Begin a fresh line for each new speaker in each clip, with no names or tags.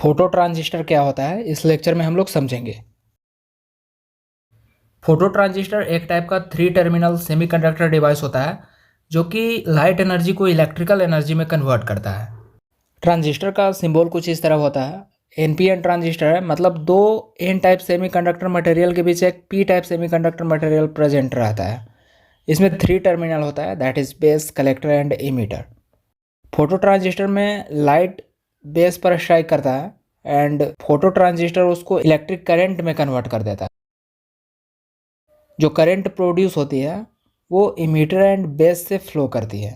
Photo transistor क्या होता है इस लेक्चर में हम लोग समझेंगे। फोटो ट्रांजिस्टर एक टाइप का 3 टर्मिनल सेमीकंडक्टर डिवाइस होता है जो कि लाइट एनर्जी को इलेक्ट्रिकल एनर्जी में कन्वर्ट करता है। ट्रांजिस्टर का सिंबल कुछ इस तरह होता है। एनपीएन ट्रांजिस्टर है, मतलब दो एन टाइप सेमीकंडक्टर मटेरियल के बीच एक P type semiconductor material present रहता है। इसमें 3 टर्मिनल होता है, that is base, collector and emitter. Photo transistor में लाइट बेस पर स्ट्राइक करता है एंड फोटो ट्रांजिस्टर उसको इलेक्ट्रिक करंट में कन्वर्ट कर देता है। जो करंट प्रोड्यूस होती है वो इमीटर एंड बेस से फ्लो करती है।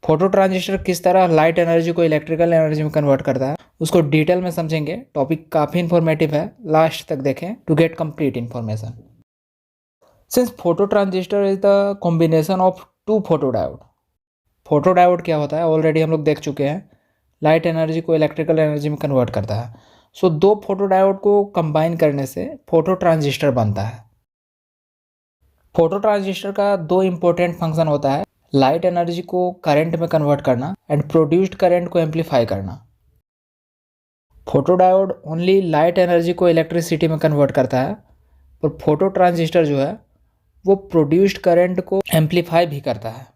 फोटो ट्रांजिस्टर किस तरह लाइट एनर्जी को इलेक्ट्रिकल एनर्जी में कन्वर्ट करता है उसको डिटेल में समझेंगे। टॉपिक काफ़ी इन्फॉर्मेटिव है, लास्ट तक देखें to get complete information. Since photo transistor is the combination of two photodiode. Photodiode क्या होता है ऑलरेडी हम लोग देख चुके हैं, लाइट एनर्जी को इलेक्ट्रिकल एनर्जी में कन्वर्ट करता है। सो दो फोटोडायोड को कंबाइन करने से फोटो ट्रांजिस्टर बनता है। फोटो ट्रांजिस्टर का दो इंपॉर्टेंट फंक्शन होता है, लाइट एनर्जी को करंट में कन्वर्ट करना एंड प्रोड्यूस्ड करंट को एम्पलीफाई करना। फोटोडायोड ओनली लाइट एनर्जी को इलेक्ट्रिसिटी में कन्वर्ट करता है, और फोटो ट्रांजिस्टर जो है वो प्रोड्यूस्ड करंट को एम्पलीफाई भी करता है।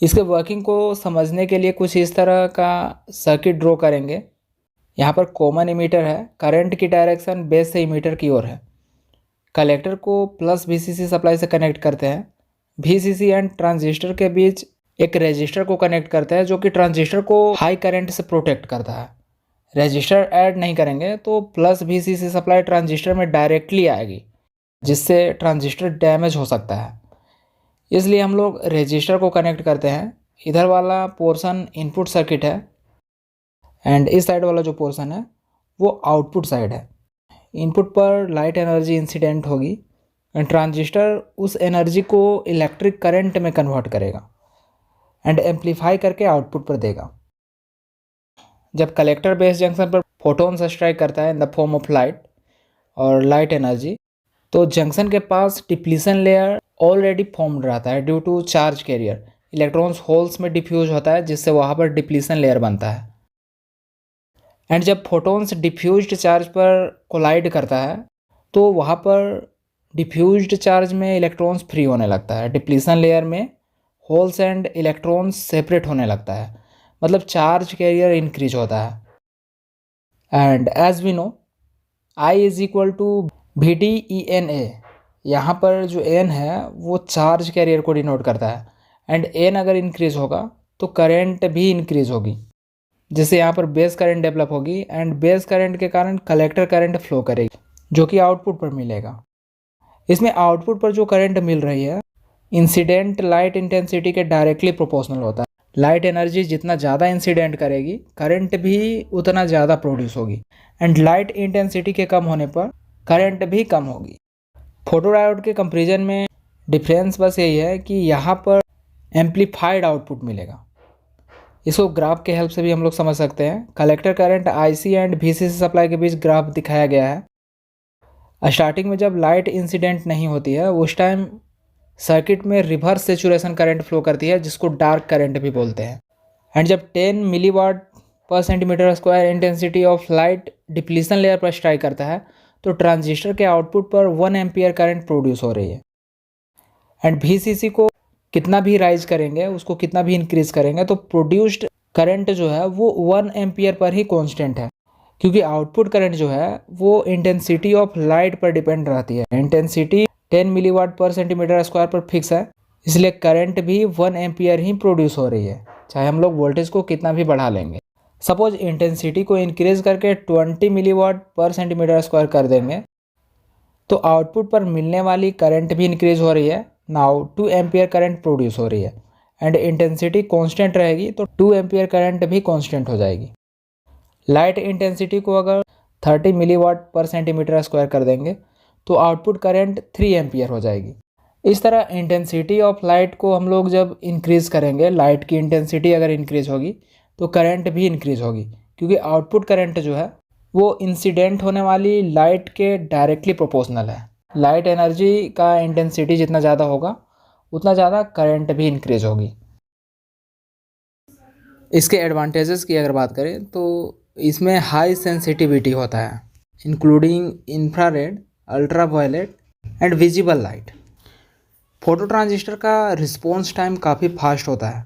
इसके वर्किंग को समझने के लिए कुछ इस तरह का सर्किट ड्रॉ करेंगे। यहाँ पर कॉमन इमीटर है, करंट की डायरेक्शन बेस से इमीटर की ओर है। कलेक्टर को प्लस वीसीसी सप्लाई से कनेक्ट करते हैं। वीसीसी एंड ट्रांजिस्टर के बीच एक रेजिस्टर को कनेक्ट करते हैं जो कि ट्रांजिस्टर को हाई करंट से प्रोटेक्ट करता है। रेजिस्टर ऐड नहीं करेंगे तो प्लस वीसीसी सप्लाई ट्रांजिस्टर में डायरेक्टली आएगी, जिससे ट्रांजिस्टर डैमेज हो सकता है। इसलिए हम लोग रेजिस्टर को कनेक्ट करते हैं। इधर वाला पोर्शन इनपुट सर्किट है एंड इस साइड वाला जो पोर्शन है वो आउटपुट साइड है। इनपुट पर लाइट एनर्जी इंसिडेंट होगी एंड ट्रांजिस्टर उस एनर्जी को इलेक्ट्रिक करंट में कन्वर्ट करेगा एंड एम्पलीफाई करके आउटपुट पर देगा। जब कलेक्टर बेस जंक्शन पर फोटोन्स स्ट्राइक करता है in the form of light और लाइट एनर्जी, तो जंक्शन के पास डिप्लीशन लेयर ऑलरेडी फॉर्म्ड रहता है due to charge carrier. Electrons holes में डिफ्यूज होता है जिससे वहाँ पर डिप्लीशन लेयर बनता है। एंड जब फोटोन्स डिफ्यूज्ड चार्ज पर कोलाइड करता है तो वहाँ पर डिफ्यूज्ड चार्ज में इलेक्ट्रॉन्स फ्री होने लगता है। डिप्लीशन लेयर में होल्स एंड इलेक्ट्रॉन्स सेपरेट होने लगता है, मतलब चार्ज कैरियर इंक्रीज होता है। And as we know I is equal to V D E N A. यहाँ पर जो एन है वो चार्ज कैरियर को डिनोट करता है एंड एन अगर इंक्रीज होगा तो करंट भी इंक्रीज होगी, जिससे यहाँ पर बेस करंट डेवलप होगी एंड बेस करंट के कारण कलेक्टर करंट फ्लो करेगी जो कि आउटपुट पर मिलेगा। इसमें आउटपुट पर जो करंट मिल रही है इंसिडेंट लाइट इंटेंसिटी के डायरेक्टली प्रोपोर्शनल होता है। लाइट एनर्जी जितना ज़्यादा इंसिडेंट करेगी करंट भी उतना ज़्यादा प्रोड्यूस होगी एंड लाइट इंटेंसिटी के कम होने पर करंट भी कम होगी। फोटोडायोड के कंपैरिजन में डिफरेंस बस यही है कि यहाँ पर एम्पलीफाइड आउटपुट मिलेगा। इसको ग्राफ के हेल्प से भी हम लोग समझ सकते हैं। Collector current IC and VCC supply के बीच ग्राफ दिखाया गया है। स्टार्टिंग में जब लाइट इंसिडेंट नहीं होती है उस टाइम सर्किट में रिवर्स सेचुरेशन करंट फ्लो करती है जिसको डार्क करंट भी बोलते हैं। एंड जब 10 मिलीवाट पर centimetre square intensity of light depletion layer पर स्ट्राइक करता है तो ट्रांजिस्टर के आउटपुट पर 1 एम्पियर करंट प्रोड्यूस हो रही है। एंड वीसीसी को कितना भी राइज करेंगे, उसको कितना भी इंक्रीज करेंगे तो प्रोड्यूस्ड करंट जो है वो 1 एम्पियर पर ही कांस्टेंट है, क्योंकि आउटपुट करंट जो है वो इंटेंसिटी ऑफ लाइट पर डिपेंड रहती है। इंटेंसिटी 10 मिलीवाट पर सेंटीमीटर स्क्वायर पर फिक्स है, इसलिए करंट भी 1 एम्पियर ही प्रोड्यूस हो रही है, चाहे हम लोग वोल्टेज को कितना भी बढ़ा लेंगे। सपोज इंटेंसिटी को इंक्रीज करके 20 मिलीवाट पर सेंटीमीटर स्क्वायर कर देंगे तो आउटपुट पर मिलने वाली करंट भी इंक्रीज हो रही है। नाउ 2 एम्पियर करंट प्रोड्यूस हो रही है एंड इंटेंसिटी कांस्टेंट रहेगी तो 2 एम्पियर करंट भी कांस्टेंट हो जाएगी। लाइट इंटेंसिटी को अगर 30 मिलीवाट पर सेंटीमीटर स्क्वायर कर देंगे तो आउटपुट करंट 3 एम्पियर हो जाएगी। इस तरह इंटेंसिटी ऑफ लाइट को हम लोग जब इंक्रीज करेंगे, लाइट की इंटेंसिटी अगर इंक्रीज होगी तो करंट भी इंक्रीज होगी, क्योंकि आउटपुट करंट जो है वो इंसिडेंट होने वाली लाइट के डायरेक्टली प्रोपोर्शनल है। लाइट एनर्जी का इंटेंसिटी जितना ज़्यादा होगा उतना ज़्यादा करंट भी इंक्रीज होगी। इसके एडवांटेजेस की अगर बात करें तो इसमें हाई सेंसिटिविटी होता है, including infrared, ultraviolet and visible light. Photo transistor का रिस्पॉन्स टाइम काफ़ी फास्ट होता है।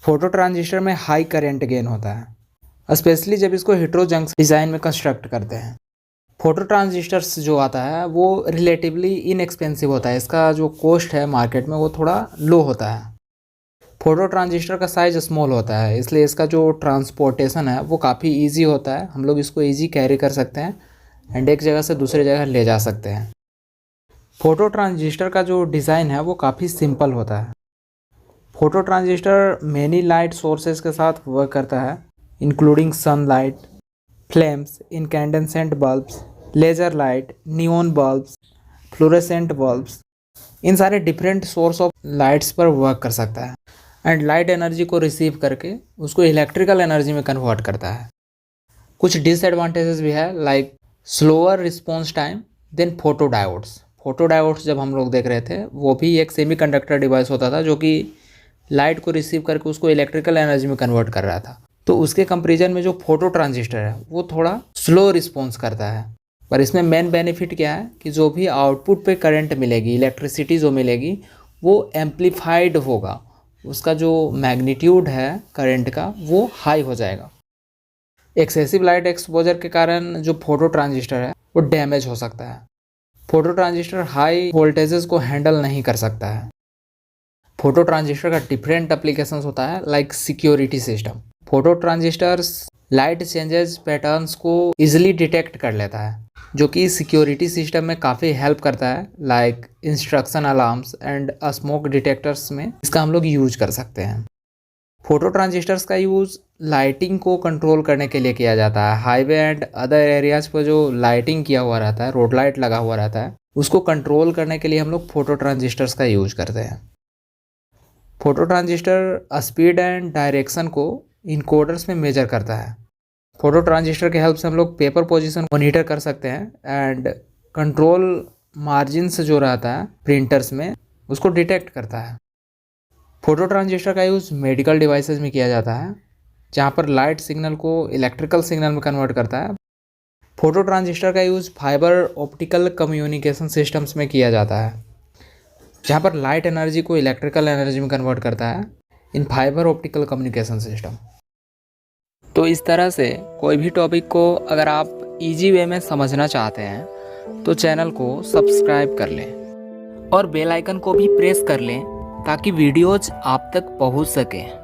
फोटो ट्रांजिस्टर में हाई करंट गेन होता है, स्पेशली जब इसको हेटेरो जंक्शन डिज़ाइन में कंस्ट्रक्ट करते हैं। फोटो ट्रांजिस्टर्स जो आता है वो रिलेटिवली इनएक्सपेंसिव होता है, इसका जो कॉस्ट है मार्केट में वो थोड़ा लो होता है। फोटो ट्रांजिस्टर का साइज़ स्मॉल होता है, इसलिए इसका जो ट्रांसपोर्टेशन है वो काफ़ी इजी होता है। हम लोग इसको इजी कैरी कर सकते हैं एंड एक जगह से दूसरी जगह ले जा सकते हैं। फोटो ट्रांजिस्टर का जो डिज़ाइन है वो काफ़ी सिंपल होता है। Photo transistor many light sources के साथ वर्क करता है, including sunlight, flames, incandescent bulbs, laser light, neon bulbs, fluorescent bulbs. इन सारे डिफरेंट सोर्स ऑफ लाइट्स पर वर्क कर सकता है एंड लाइट एनर्जी को रिसीव करके उसको इलेक्ट्रिकल एनर्जी में कन्वर्ट करता है। कुछ डिसएडवांटेजेस भी है, like slower response time than photo diodes. Photo diodes जब हम लोग देख रहे थे वो भी एक सेमीकंडक्टर डिवाइस होता था जो कि लाइट को रिसीव करके उसको इलेक्ट्रिकल एनर्जी में कन्वर्ट कर रहा था। तो उसके कंपैरिजन में जो फोटो ट्रांजिस्टर है वो थोड़ा स्लो रिस्पॉन्स करता है। पर इसमें मेन बेनिफिट क्या है कि जो भी आउटपुट पे करंट मिलेगी, इलेक्ट्रिसिटी जो मिलेगी वो एम्पलीफाइड होगा, उसका जो मैग्नीट्यूड है करंट का वो हाई हो जाएगा। एक्सेसिव लाइट एक्सपोजर के कारण जो फोटो ट्रांजिस्टर है वो डैमेज हो सकता है। फोटो ट्रांजिस्टर हाई वोल्टेजेस को हैंडल नहीं कर सकता है। फोटो ट्रांजिस्टर का डिफरेंट एप्लीकेशंस होता है, like security system. Photo transistors light changes patterns को इजीली डिटेक्ट कर लेता है, जो कि सिक्योरिटी सिस्टम में काफ़ी हेल्प करता है, like instruction alarms and smoke detectors में इसका हम लोग यूज कर सकते हैं। फोटो ट्रांजिस्टर्स का यूज़ लाइटिंग को कंट्रोल करने के लिए किया जाता है। हाईवे एंड अदर एरियाज पर जो लाइटिंग किया हुआ रहता है, रोड लाइट लगा हुआ रहता है, उसको कंट्रोल करने के लिए हम लोग फोटो ट्रांजिस्टर्स का यूज करते हैं। Photo transistor speed and direction को इनकोडर्स में मेजर करता है। फोटो ट्रांजिस्टर के हेल्प से हम लोग पेपर पोजीशन मॉनिटर कर सकते हैं एंड कंट्रोल मार्जिन्स जो रहता है प्रिंटर्स में उसको डिटेक्ट करता है। फोटो ट्रांजिस्टर का यूज़ मेडिकल डिवाइसेस में किया जाता है, जहाँ पर लाइट सिग्नल को इलेक्ट्रिकल सिग्नल में कन्वर्ट करता है। फोटो ट्रांजिस्टर का use fibre optical communication systems में किया जाता है, जहाँ पर लाइट एनर्जी को इलेक्ट्रिकल एनर्जी में कन्वर्ट करता है इन फाइबर ऑप्टिकल कम्युनिकेशन सिस्टम। तो इस तरह से कोई भी टॉपिक को अगर आप इजी वे में समझना चाहते हैं तो चैनल को सब्सक्राइब कर लें और बेल आइकन को भी प्रेस कर लें ताकि वीडियोज आप तक पहुंच सकें।